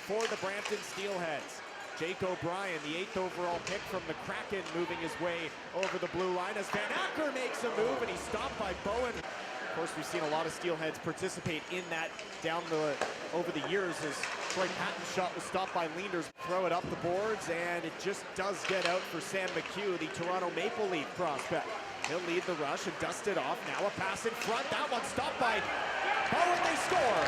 for the Brampton Steelheads. Jake O'Brien, the 8th overall pick from the Kraken, moving his way over the blue line as Van Acker makes a move and he's stopped by Bowen. Of course, we've seen a lot of Steelheads participate in that over the years as Troy Patton's shot was stopped by Leanders. Throw it up the boards and it just does get out for Sam McHugh, the Toronto Maple Leaf prospect. He'll lead the rush and dust it off. Now a pass in front. That one stopped by Bowen. They score.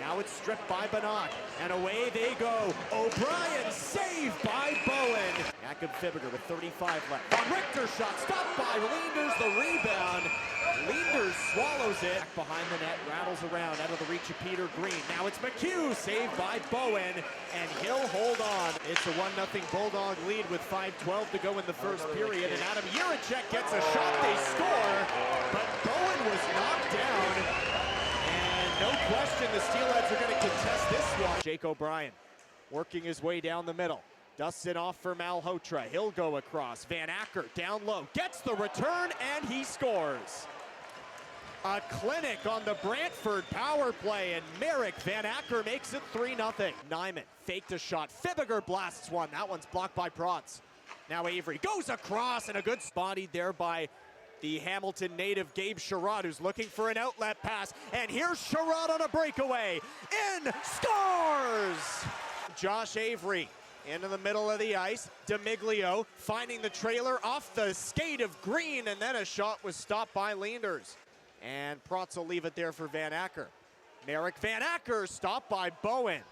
Now it's stripped by Bannock. And away they go. O'Brien saved by Bowen. Jakob Fibiger with 35 left. Von Richter shot stopped by Leanders. The rebound. Leanders swallows it. Behind the net, rattles around out of the reach of Peter Green. Now it's McHugh, saved by Bowen, and he'll hold on. It's a 1-0 Bulldog lead with 5:12 to go in the first period, and Adam Jiricek gets a shot. They score, but Bowen was knocked down, and no question the Steelheads are going to contest this one. Jake O'Brien working his way down the middle. Dusts it off for Malhotra. He'll go across. Van Acker down low. Gets the return, and he scores. A clinic on the Brantford power play, and Merrick Van Acker makes it 3-0. Nyman faked a shot. Fibiger blasts one. That one's blocked by Protz. Now Avery goes across, and a good spotted there by the Hamilton native Gabe Sherrod, who's looking for an outlet pass. And here's Sherrod on a breakaway. In, scores! Josh Avery into the middle of the ice. D'Amiglio finding the trailer off the skate of Green, and then a shot was stopped by Leanders. And Protz will leave it there for Van Acker. Merrick Van Acker stopped by Bowen.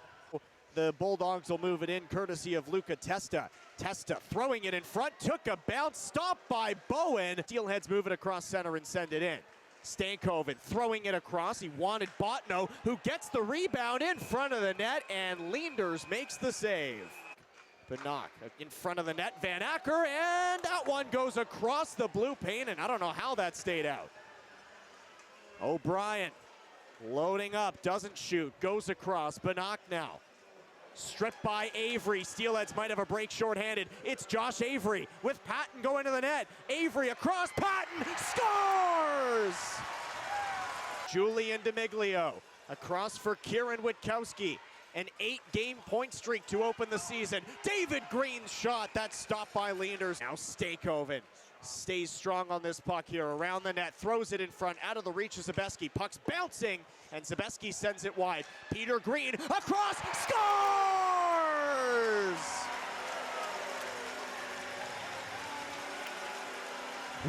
The Bulldogs will move it in courtesy of Luca Testa. Testa throwing it in front, took a bounce, stopped by Bowen. Steelheads move it across center and send it in. Stankoven throwing it across. He wanted Botno, who gets the rebound in front of the net, and Leanders makes the save. Bannock in front of the net, Van Acker, and that one goes across the blue paint, and I don't know how that stayed out. O'Brien loading up, doesn't shoot, goes across. Bannock now. Stripped by Avery. Steelheads might have a break shorthanded. It's Josh Avery with Patton going to the net. Avery across, Patton scores! Julian D'Amiglio across for Kieran Witkowski. An 8-game point streak to open the season. David Green's shot, that's stopped by Leanders. Now Stankoven stays strong on this puck here, around the net, throws it in front, out of the reach of Zabeski. Puck's bouncing, and Zabeski sends it wide. Peter Green, across, scores!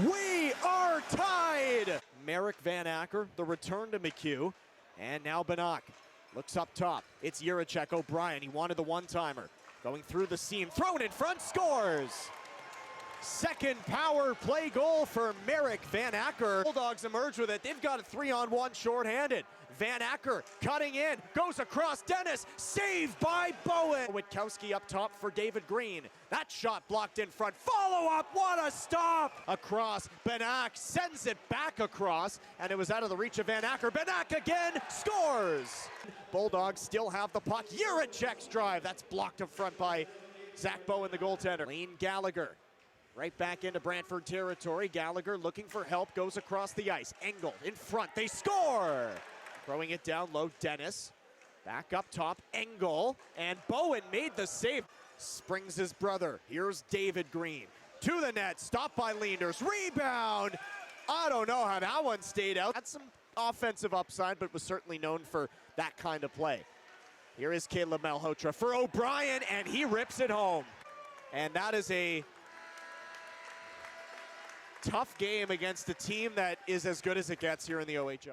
We are tied! Merrick Van Acker, the return to McHugh, and now Bannock. Looks up top, it's Jiricek. O'Brien, he wanted the one-timer. Going through the seam, thrown in front, scores! Second power play goal for Merrick Van Acker. Bulldogs emerge with it. They've got a 3-on-1 shorthanded. Van Acker cutting in, goes across. Dennis, saved by Bowen. Witkowski up top for David Green. That shot blocked in front. Follow up, what a stop! Across, Bannock sends it back across, and it was out of the reach of Van Acker. Bannock again, scores! Bulldogs still have the puck. Jiricek's drive, that's blocked up front by Zach Bowen, the goaltender. Lane Gallagher. Right back into Brantford territory. Gallagher looking for help, goes across the ice. Engel in front, they score! Throwing it down low, Dennis. Back up top, Engel. And Bowen made the save. Springs his brother. Here's David Green. To the net, stopped by Leanders. Rebound! I don't know how that one stayed out. Had some offensive upside, but was certainly known for that kind of play. Here is Caleb Malhotra for O'Brien, and he rips it home. And that is a tough game against a team that is as good as it gets here in the OHL.